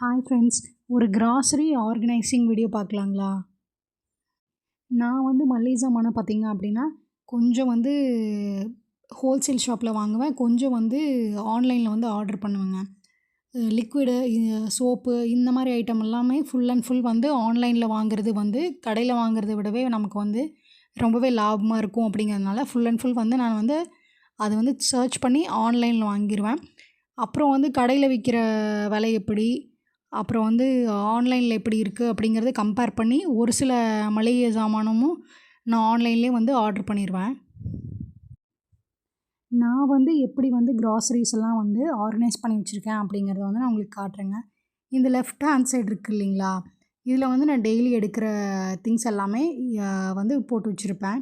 Hi friends, ஒரு grocery organising video பார்க்கலாங்களா? நான் வந்து மளிகை சாமானம் பார்த்தீங்க அப்படின்னா, கொஞ்சம் வந்து ஹோல்சேல் ஷாப்பில் வாங்குவேன். கொஞ்சம் வந்து ஆன்லைனில் வந்து ஆர்டர் பண்ணுவேங்க. லிக்விடு, சோப்பு இந்த மாதிரி ஐட்டம் எல்லாமே ஃபுல் அண்ட் ஃபுல் வந்து ஆன்லைனில் வாங்குறது வந்து கடையில் வாங்குறத விடவே நமக்கு வந்து ரொம்பவே லாபமாக இருக்கும். அப்படிங்கிறதுனால ஃபுல் அண்ட் ஃபுல் வந்து நான் வந்து அதை வந்து சர்ச் பண்ணி ஆன்லைனில் வாங்கிருவேன். அப்புறம் வந்து கடையில் விற்கிற விலை எப்படி, அப்புறம் வந்து ஆன்லைனில் எப்படி இருக்குது அப்படிங்கிறத கம்பேர் பண்ணி ஒரு சில மளிகை சாமானமும் நான் ஆன்லைன்லேயே வந்து ஆர்டர் பண்ணிடுவேன். நான் வந்து எப்படி வந்து கிராசரிஸ் எல்லாம் வந்து ஆர்கனைஸ் பண்ணி வச்சுருக்கேன் அப்படிங்கிறத வந்து நான் உங்களுக்கு காட்டுறேங்க. இந்த லெஃப்ட் ஹேண்ட் சைடு இருக்குது இல்லைங்களா, இதில் வந்து நான் டெய்லி எடுக்கிற திங்ஸ் எல்லாமே வந்து போட்டு வச்சுருப்பேன்.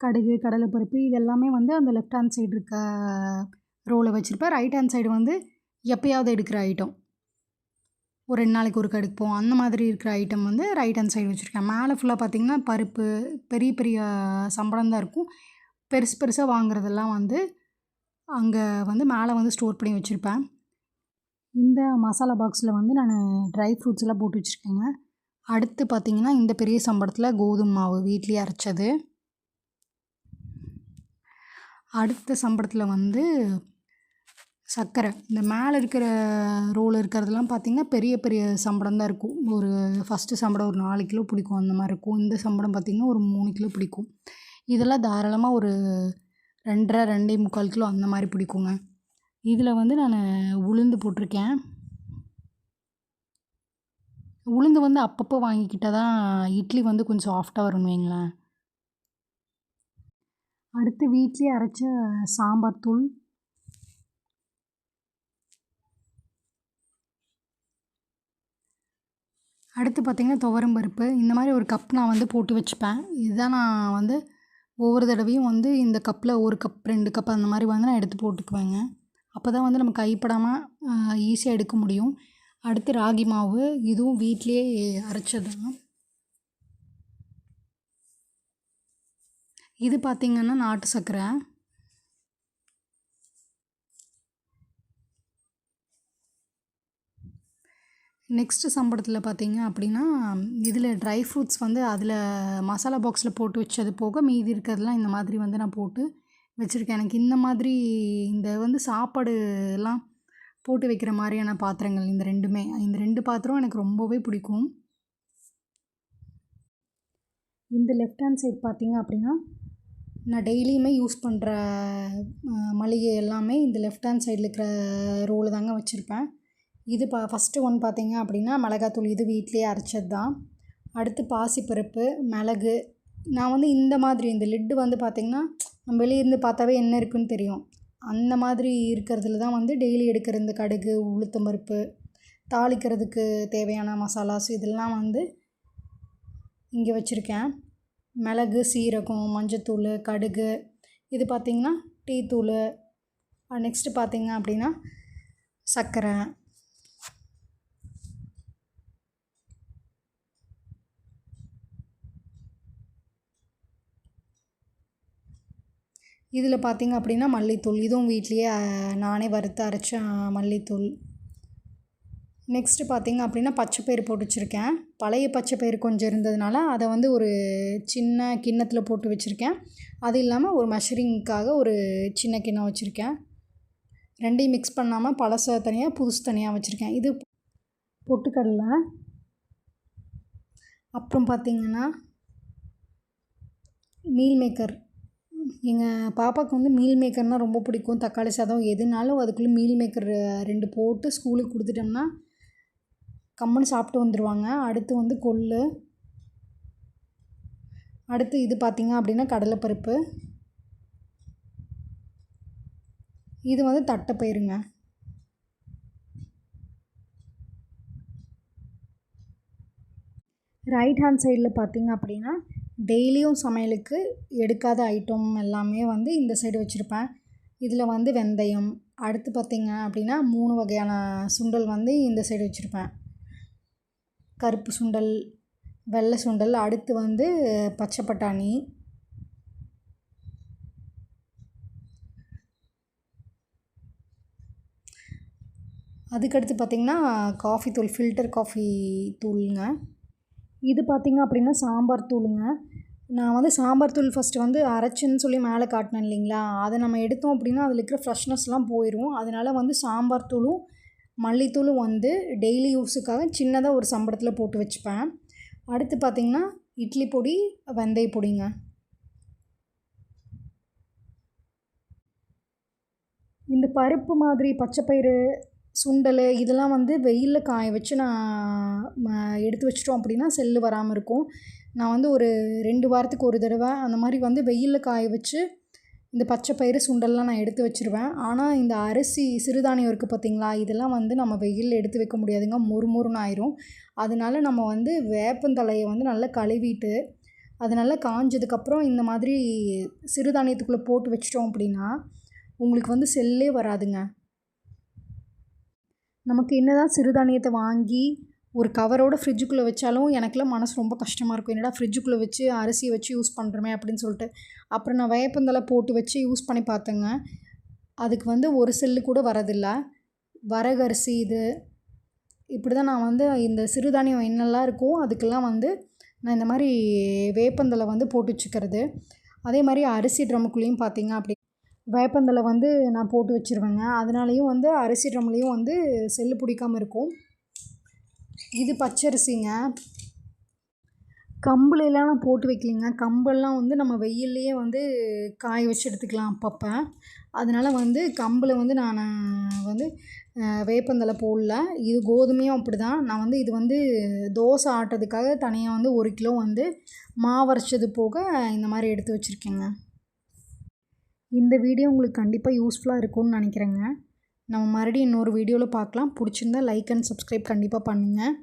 கடுகு, கடலைப்பருப்பு இது எல்லாமே வந்து அந்த லெஃப்ட் ஹேண்ட் சைடு இருக்க ரோவில் வச்சுருப்பேன். ரைட் ஹேண்ட் சைடு வந்து எப்பயாவது எடுக்கிற ஐட்டம், ஒரு 2 நாளைக்கு ஒருக்கா எடுப்போம் அந்த மாதிரி இருக்கிற ஐட்டம் வந்து ரைட் ஹேண்ட் சைடு வச்சுருக்கேன். மேலே ஃபுல்லாக பார்த்திங்கன்னா பருப்பு, பெரிய பெரிய சம்பளம் தான் இருக்கும். பெருசு பெருசாக வாங்குறதெல்லாம் வந்து அங்கே வந்து மேலே வந்து ஸ்டோர் பண்ணி வச்சுருப்பேன். இந்த மசாலா பாக்ஸில் வந்து நான் ட்ரை ஃப்ரூட்ஸ் எல்லாம் போட்டு வச்சுருக்கேங்க. அடுத்து பார்த்திங்கன்னா இந்த பெரிய சம்பளத்தில் கோதுமை மாவு வீட்லேயே அரைச்சது. அடுத்த சம்பளத்தில் வந்து சர்க்கரை. இந்த மேலே இருக்கிற ரோல் இருக்கிறதெல்லாம் பார்த்திங்கன்னா பெரிய பெரிய சம்பளம் தான் இருக்கும். ஒரு ஃபஸ்ட்டு சம்பளம் ஒரு 4 கிலோ பிடிக்கும் அந்த மாதிரி இருக்கும். இந்த சம்பளம் பார்த்திங்கன்னா ஒரு 3 கிலோ பிடிக்கும். இதெல்லாம் தாராளமாக ஒரு 2.5 2.25 கிலோ அந்த மாதிரி பிடிக்குங்க. இதில் வந்து நான் உளுந்து போட்டிருக்கேன். உளுந்து வந்து அப்பப்போ வாங்கிக்கிட்டால் தான் இட்லி வந்து கொஞ்சம் சாஃப்டாக வரும்னு வைங்களேன். அடுத்து வீட்லேயே அரைச்ச சாம்பார் தூள், அடுத்து பார்த்திங்கன்னா துவரம் பருப்பு. இந்த மாதிரி ஒரு கப் நான் வந்து போட்டு வச்சுப்பேன். இதுதான் நான் வந்து ஒவ்வொரு தடவையும் வந்து இந்த கப்பில் 1 கப் 2 கப் அந்த மாதிரி வந்து நான் எடுத்து போட்டுக்குவேங்க. அப்போ தான் வந்து நம்ம கைப்படாமல் ஈஸியாக எடுக்க முடியும். அடுத்து ராகி மாவு, இதுவும் வீட்லேயே அரைச்சது தான். இது பார்த்திங்கன்னா நாட்டு சர்க்கரை. நெக்ஸ்ட்டு சம்பளத்தில் பார்த்திங்க அப்படின்னா இதில் ட்ரை ஃப்ரூட்ஸ் வந்து அதில் மசாலா பாக்ஸில் போட்டு வச்சது போக மீதி இருக்கிறதெல்லாம் இந்த மாதிரி வந்து நான் போட்டு வச்சுருக்கேன். எனக்கு இந்த மாதிரி இந்த வந்து சாப்பாடு எல்லாம் போட்டு வைக்கிற மாதிரியான பாத்திரங்கள் இந்த 2மே, இந்த 2 பாத்திரம் எனக்கு ரொம்பவே பிடிக்கும். இந்த லெஃப்ட் ஹேண்ட் சைட் பார்த்திங்க அப்படின்னா நான் டெய்லியுமே யூஸ் பண்ணுற மளிகை எல்லாமே இந்த லெஃப்ட் ஹேண்ட் சைடில் இருக்கிற ரோல் தாங்க வச்சுருப்பேன். இது ஃபஸ்ட்டு ஒன் பார்த்திங்க அப்படின்னா மிளகாத்தூள், இது வீட்லேயே அரைச்சது தான். அடுத்து பாசிப்பருப்பு, மிளகு. நான் வந்து இந்த மாதிரி இந்த லிட்டு வந்து பார்த்திங்கன்னா நம்ம வெளியிருந்து பார்த்தாவே என்ன இருக்குதுன்னு தெரியும். அந்த மாதிரி இருக்கிறதுல தான் வந்து டெய்லி எடுக்கிற இந்த கடுகு, உளுத்தம்பருப்பு, தாளிக்கிறதுக்கு தேவையான மசாலாஸ் இதெல்லாம் வந்து இங்கே வச்சுருக்கேன். மிளகு, சீரகம், மஞ்சத்தூள், கடுகு, இது பார்த்திங்கன்னா டீ தூள். நெக்ஸ்ட்டு பார்த்திங்க அப்படின்னா சர்க்கரை. இதில் பார்த்திங்க அப்படின்னா மல்லித்தூள், இதுவும் வீட்லேயே நானே வறுத்து அரைச்ச மல்லித்தூள். நெக்ஸ்ட்டு பார்த்திங்க அப்படின்னா பச்சைப்பயிறு போட்டு வச்சுருக்கேன். பழைய பச்சைப்பயிறு கொஞ்சம் இருந்ததுனால அதை வந்து ஒரு சின்ன கிண்ணத்தில் போட்டு வச்சுருக்கேன். அது இல்லாமல் ஒரு மெஷரிங்க்காக ஒரு சின்ன கிண்ணம் வச்சுருக்கேன். 2யும் மிக்ஸ் பண்ணாமல் பழசை தனியாக புதுசு தனியாக வச்சுருக்கேன். இது பொட்டுக்கடலை. அப்புறம் பார்த்திங்கன்னா மீல் மேக்கர். எங்கள் பாப்பாவுக்கு வந்து மீல் மேக்கர்னால் ரொம்ப பிடிக்கும். தக்காளி சாதம் எதுனாலும் அதுக்குள்ளே மீல் மேக்கர் 2 போட்டு ஸ்கூலுக்கு கொடுத்துட்டோம்னா கம்முன்னு சாப்பிட்டு வந்துடுவாங்க. அடுத்து வந்து கொள்ளு. அடுத்து இது பார்த்திங்க அப்படின்னா கடலைப்பருப்பு. இது வந்து தட்டைப்பயிறுங்க. ரைட் ஹேண்ட் சைடில் பார்த்திங்க அப்படின்னா டெய்லியும் சமையலுக்கு எடுக்காத ஐட்டம் எல்லாமே வந்து இந்த சைடு வச்சுருப்பேன். இதில் வந்து வெந்தயம். அடுத்து பார்த்திங்க அப்படின்னா 3 வகையான சுண்டல் வந்து இந்த சைடு வச்சுருப்பேன். கருப்பு சுண்டல், வெள்ளை சுண்டல். அடுத்து வந்து பச்சை பட்டாணி. அதுக்கடுத்து பார்த்திங்கன்னா காஃபி தூள், ஃபில்டர் காஃபி தூளுங்க. இது பார்த்திங்க அப்படின்னா சாம்பார் தூளுங்க. நான் வந்து சாம்பார் தூள் ஃபஸ்ட்டு வந்து அரைச்சின்னு சொல்லி மேலே காட்டினேன் இல்லைங்களா, அதை நம்ம எடுத்தோம் அப்படின்னா அதில் இருக்கிற ஃப்ரெஷ்னஸ்லாம் போயிடும். அதனால் வந்து சாம்பார் தூளும் மல்லித்தூளும் வந்து டெய்லி யூஸுக்காக சின்னதாக ஒரு சம்பளத்தில் போட்டு வச்சுப்பேன். அடுத்து பார்த்திங்கன்னா இட்லி பொடி, வெந்தய பொடிங்க. இந்த பருப்பு மாதிரி பச்சைப்பயிறு, சுண்டல் இதெல்லாம் வந்து வெயிலில் காய வச்சு நான் எடுத்து வச்சிட்டோம் அப்படின்னா செல்லு வராமல் இருக்கும். நான் வந்து ஒரு 2 வாரத்துக்கு ஒரு தடவை அந்த மாதிரி வந்து வெயிலில் காய வச்சு இந்த பச்சைப்பயிறு, சுண்டல்லாம் நான் எடுத்து வச்சுருவேன். ஆனால் இந்த அரிசி, சிறுதானியம் இருக்குது பார்த்திங்களா, இதெல்லாம் வந்து நம்ம வெயிலில் எடுத்து வைக்க முடியாதுங்க, மொறுமொறுன்னு ஆயிரும். அதனால நம்ம வந்து வேப்பந்தழையை வந்து நல்லா கழுவிட்டு அது நல்லா காஞ்சதுக்கப்புறம் இந்த மாதிரி சிறுதானியத்துக்குள்ளே போட்டு வச்சிட்டோம் அப்படின்னா உங்களுக்கு வந்து செல்லே வராதுங்க. நமக்கு என்னதான் சிறுதானியத்தை வாங்கி ஒரு கவரோட ஃப்ரிட்ஜுக்குள்ளே வச்சாலும் எனக்குலாம் மனசு ரொம்ப கஷ்டமாக இருக்கும். என்னடா ஃப்ரிட்ஜுக்குள்ளே வச்சு அரிசியை வச்சு யூஸ் பண்ணுறோமே அப்படின்னு சொல்லிட்டு. அப்புறம் நான் வேப்பந்தழை போட்டு வச்சு யூஸ் பண்ணி பார்த்தேங்க. அதுக்கு வந்து ஒரு செல்லு கூட வரதில்ல. வரகரிசி இது இப்படி தான் நான் வந்து இந்த சிறுதானியம் என்னெல்லாம் இருக்கோ அதுக்கெல்லாம் வந்து நான் இந்த மாதிரி வேப்பந்தழை வந்து போட்டு வச்சுக்கிறது. அதே மாதிரி அரிசி ட்ரம்முக்குள்ளேயும் பார்த்திங்க அப்படி வேப்பந்தழை வந்து நான் போட்டு வச்சுருவேங்க. அதனாலேயும் வந்து அரிசி ட்ரம்லேயும் வந்து செல்லு பிடிக்காமல் இருக்கும். இது பச்சரிசிங்க. கம்புலலாம் நான் போட்டு வைக்கலிங்க. கம்பெல்லாம் வந்து நம்ம வெயில்லையே வந்து காய வச்சு எடுத்துக்கலாம் அப்பப்போ. அதனால் வந்து கம்பில் வந்து நான் வந்து வேப்பந்தழை போடல. இது கோதுமையும் அப்படி தான். நான் வந்து இது வந்து தோசை ஆட்டுறதுக்காக தனியாக வந்து 1 கிலோ வந்து மாவு அரைச்சது போக இந்த மாதிரி எடுத்து வச்சுருக்கேங்க. இந்த வீடியோ உங்களுக்கு கண்டிப்பாக யூஸ்ஃபுல்லாக இருக்கும்னு நினைக்கிறேங்க. நம்ம மறுபடியும் இன்னொரு வீடியோவில் பார்க்கலாம். பிடிச்சிருந்தா லைக் அண்ட் சப்ஸ்கிரைப் கண்டிப்பாக பண்ணுங்கள்.